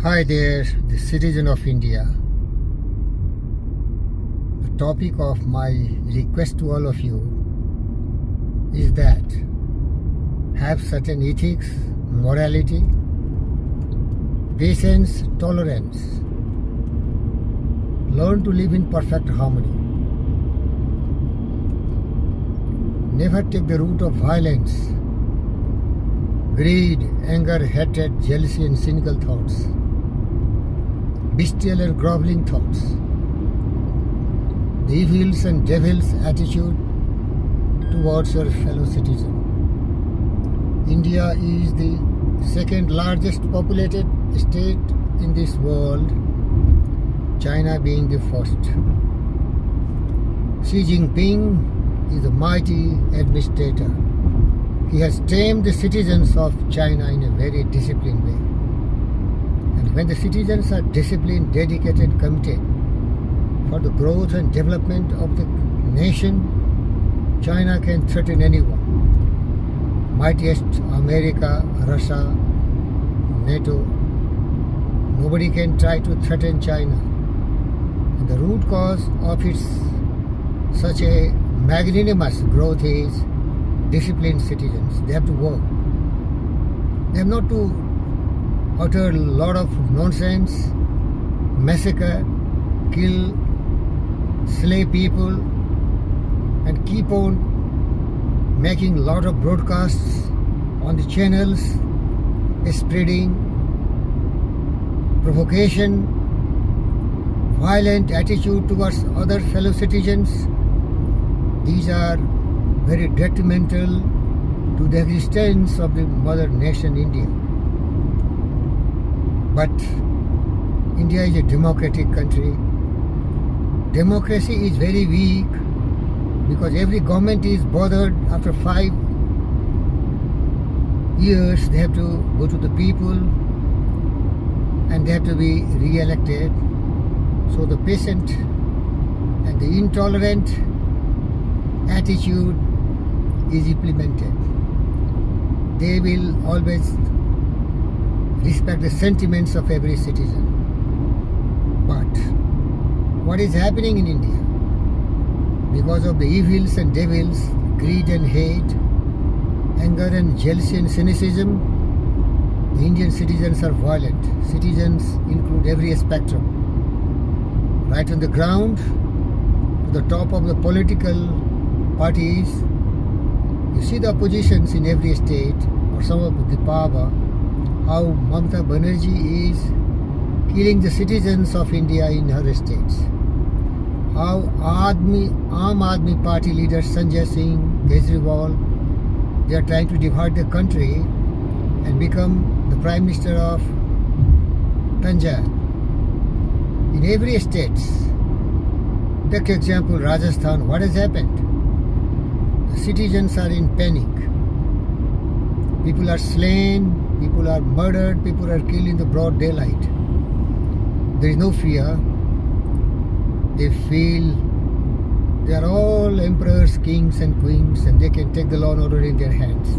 Hi there, the citizen of India. The topic of my request to all of you is that have certain ethics, morality, patience, tolerance. Learn to live in perfect harmony. Never take the route of violence, greed, anger, hatred, jealousy, and cynical thoughts. Bestial and groveling thoughts, the evils and devil's attitude towards your fellow citizen. India is the second largest populated state in this world, China being the first. Xi Jinping is a mighty administrator. He has tamed the citizens of China in a very disciplined way. When the citizens are disciplined, dedicated, committed for the growth and development of the nation, China can threaten anyone. Mightiest America, Russia, NATO, nobody can try to threaten China. And the root cause of its such a magnanimous growth is disciplined citizens. They have to work. They have not to utter a lot of nonsense, massacre, kill, slay people, and keep on making a lot of broadcasts on the channels, spreading provocation, violent attitude towards other fellow citizens. These are very detrimental to the existence of the mother nation India. But India is a democratic country. Democracy is very weak because every government is bothered after 5 years. They have to go to the people and they have to be re-elected. So the patient and the intolerant attitude is implemented. They will always respect the sentiments of every citizen. But what is happening in India? Because of the evils and devils, greed and hate, anger and jealousy and cynicism, the Indian citizens are violent. Citizens include every spectrum. Right on the ground, to the top of the political parties, you see the oppositions in every state or some of the power, how Mamata Banerjee is killing the citizens of India in her states. How Aam Aadmi Party leader Sanjay Singh, Kejriwal, they are trying to divide the country and become the Prime Minister of Punjab. In every state, take example Rajasthan, what has happened? The citizens are in panic. People are slain, people are murdered, people are killed in the broad daylight. There is no fear. They feel they are all emperors, kings and queens and they can take the law and order in their hands.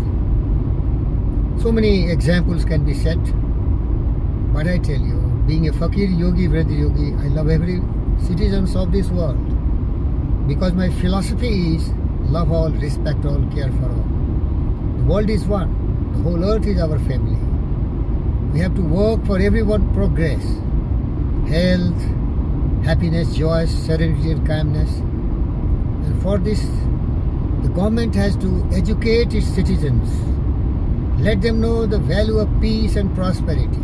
So many examples can be set. But I tell you, being a fakir yogi, Vrindra yogi, I love every citizens of this world. Because my philosophy is love all, respect all, care for all. The world is one. The whole earth is our family. We have to work for everyone's progress, health, happiness, joy, serenity and calmness. And for this, the government has to educate its citizens. Let them know the value of peace and prosperity.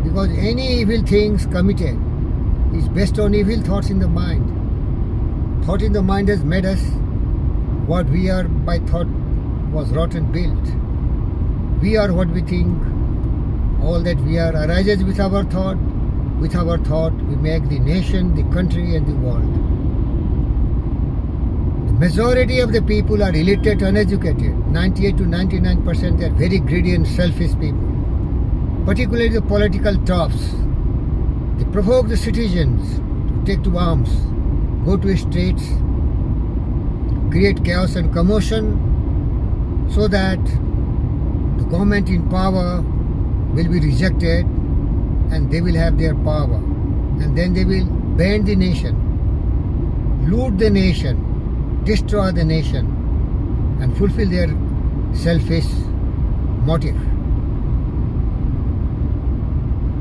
Because any evil things committed is based on evil thoughts in the mind. Thought in the mind has made us what we are by thought was wrought and built. We are what we think. All that we are arises with our thought. With our thought, we make the nation, the country, and the world. The majority of the people are illiterate, uneducated. 98 to 99%, they are very greedy and selfish people. Particularly the political tops. They provoke the citizens to take to arms, go to streets, create chaos and commotion, so that the government in power will be rejected and they will have their power. And then they will bend the nation, loot the nation, destroy the nation, and fulfill their selfish motive.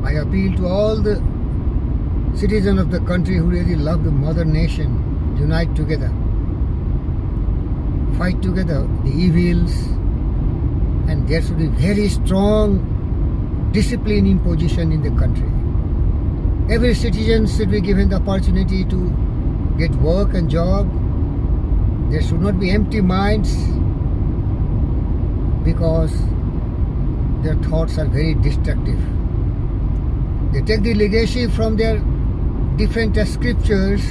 I appeal to all the citizens of the country who really love the mother nation, unite together, fight together the evils, and there should be very strong discipline imposition in the country. Every citizen should be given the opportunity to get work and job. There should not be empty minds, because their thoughts are very destructive. They take the legacy from their different scriptures.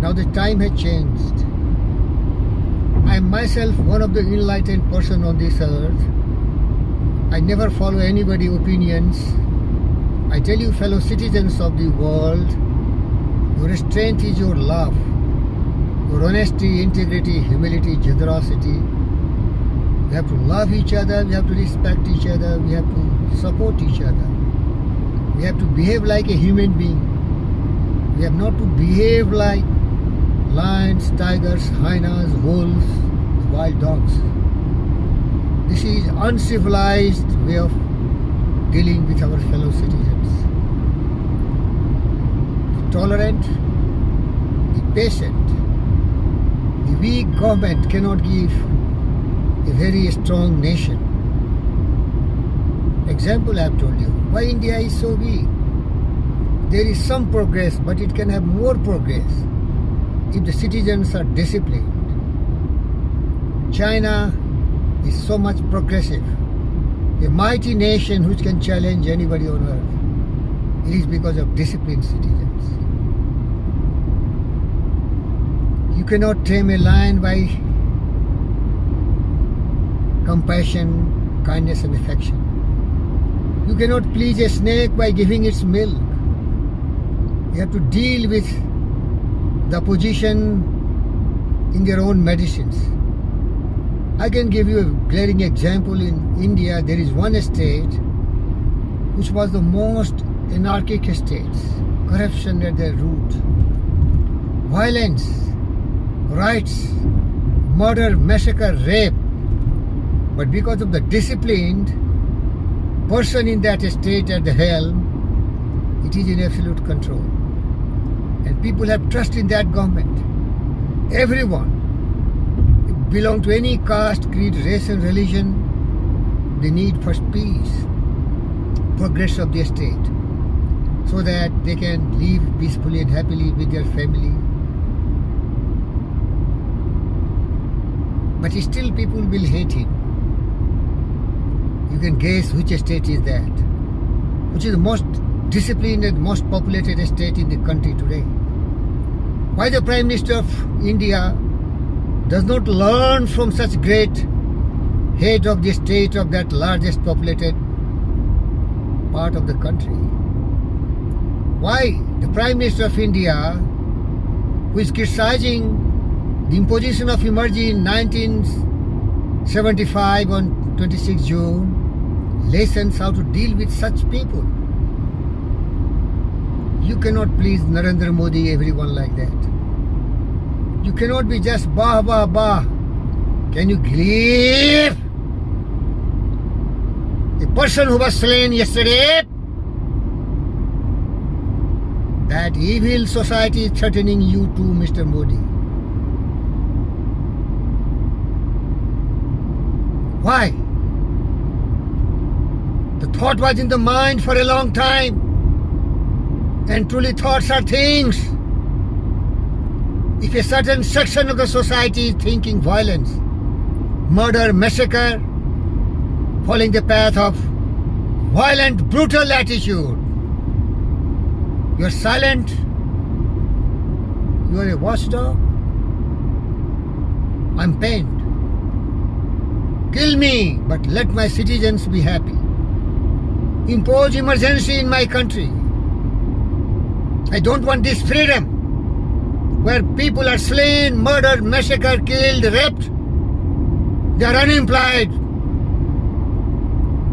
Now the time has changed. I am myself one of the enlightened person on this earth. I never follow anybody's opinions. I tell you, fellow citizens of the world, your strength is your love, your honesty, integrity, humility, generosity. We have to love each other, we have to respect each other, we have to support each other. We have to behave like a human being. We have not to behave like lions, tigers, hyenas, wolves, wild dogs. This is uncivilized way of dealing with our fellow citizens. The tolerant, the patient, the weak government cannot give a very strong nation. Example I have told you. Why India is so weak? There is some progress, but it can have more progress if the citizens are disciplined. China is so much progressive, a mighty nation which can challenge anybody on earth. It is because of disciplined citizens. You cannot tame a lion by compassion, kindness and affection. You cannot please a snake by giving its milk. You have to deal with the opposition in their own medicines. I can give you a glaring example. In India, there is one state which was the most anarchic state. Corruption at their root. Violence, riots, murder, massacre, rape. But because of the disciplined person in that state at the helm, it is in absolute control. And people have trust in that government. Everyone, belong to any caste, creed, race and religion, they need first peace, progress of their state, so that they can live peacefully and happily with their family. But still people will hate him. You can guess which state is that, which is the most disciplined and most populated state in the country today. Why the Prime Minister of India does not learn from such great head of the state of that largest populated part of the country? Why the Prime Minister of India, who is criticizing the imposition of emergency in 1975 on 26 June, lessons how to deal with such people? You cannot please Narendra Modi, everyone like that. You cannot be just bah, bah, bah. Can you believe the person who was slain yesterday? That evil society is threatening you too, Mr. Modi. Why? The thought was in the mind for a long time. And truly thoughts are things. If a certain section of the society is thinking violence, murder, massacre, following the path of violent, brutal attitude, you are silent, you are a watchdog. I'm pained. Kill me, but let my citizens be happy. Impose emergency in my country. I don't want this freedom where people are slain, murdered, massacred, killed, raped. They are unemployed.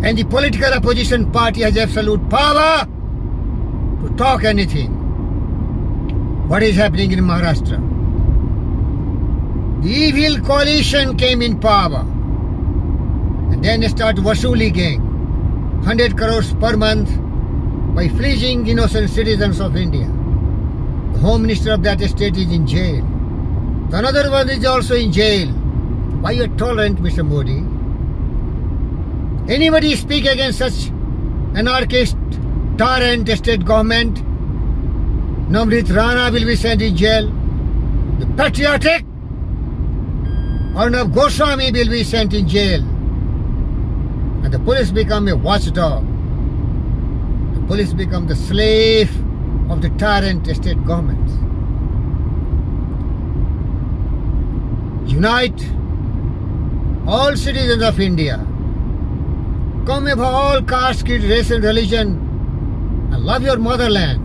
And the political opposition party has absolute power to talk anything. What is happening in Maharashtra? The evil coalition came in power. And then they start Vasuli gang. 100 crores per month by fleecing innocent citizens of India. The Home Minister of that state is in jail. The another one is also in jail. Why you are tolerant, Mr. Modi? Anybody speak against such anarchist, tyrant state government, Namrit Rana will be sent in jail. The patriotic Arnab Goswami will be sent in jail. And the police become a watchdog. The police become the slave of the tyrant state governments. Unite all citizens of India. Come of all caste, creed, race and religion and love your motherland.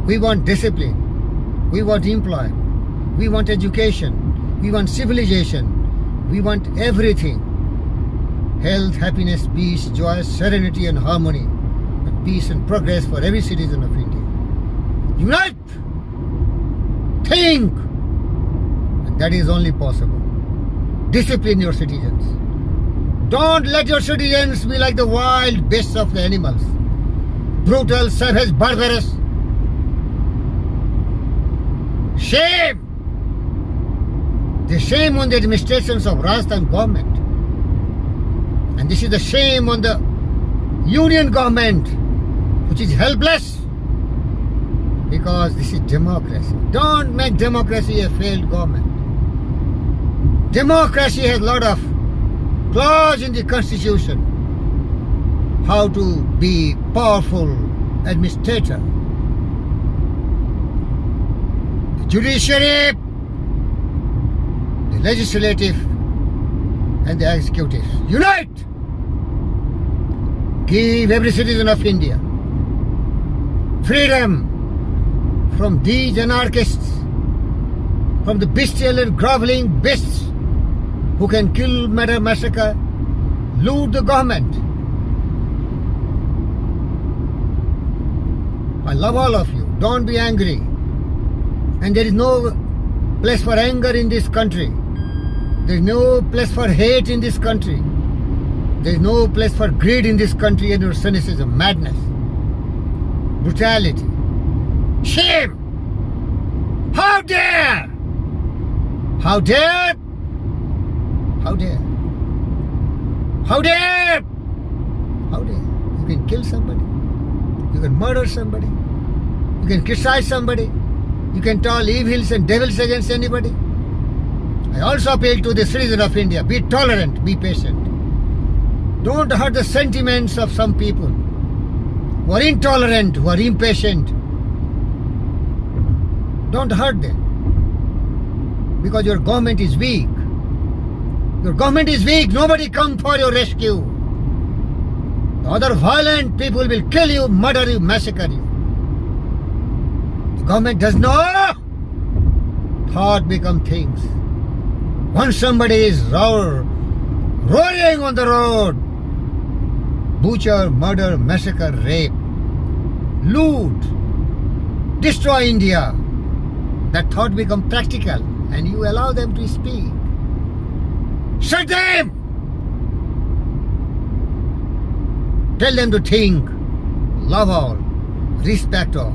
We want discipline. We want employment. We want education. We want civilization. We want everything. Health, happiness, peace, joy, serenity and harmony. And peace and progress for every citizen of India. Unite! Think! And that is only possible. Discipline your citizens. Don't let your citizens be like the wild beasts of the animals. Brutal, savage, barbarous. Shame! The shame on the administrations of Rajasthan government. And this is the shame on the union government, which is helpless. Because this is democracy. Don't make democracy a failed government. Democracy has a lot of clause in the constitution how to be powerful administrator. The judiciary, the legislative and the executive. Unite! Give every citizen of India freedom from these anarchists, from the bestial and groveling beasts who can kill, murder, massacre, loot the government. I love all of you. Don't be angry. And there is no place for anger in this country. There is no place for hate in this country. There is no place for greed in this country and your cynicism, madness, brutality. Shame! How dare! How dare! How dare? How dare! How dare? You can kill somebody. You can murder somebody. You can criticize somebody. You can tell evils and devils against anybody. I also appeal to the citizens of India. Be tolerant, be patient. Don't hurt the sentiments of some people who are intolerant, who are impatient. Don't hurt them. Because your government is weak. Your government is weak. Nobody come for your rescue. The other violent people will kill you, murder you, massacre you. The government does not. Thought become things. Once somebody is roaring on the road, butcher, murder, massacre, rape, loot, destroy India, that thought become practical and you allow them to speak. Shut them! Tell them to think, love all, respect all.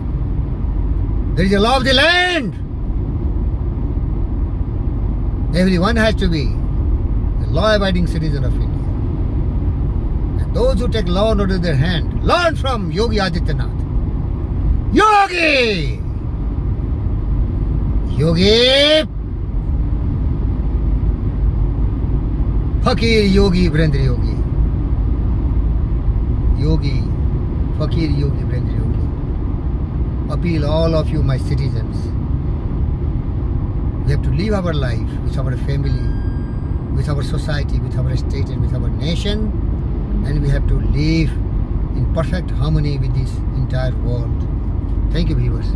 There is a law of the land. Everyone has to be a law-abiding citizen of India. And those who take law into their hand, learn from Yogi Adityanath. Yogi! Yogi! Fakir Yogi Virendra Yogi. Yogi, Fakir Yogi Virendra Yogi. Appeal all of you, my citizens. We have to live our life with our family, with our society, with our state and with our nation. And we have to live in perfect harmony with this entire world. Thank you, viewers.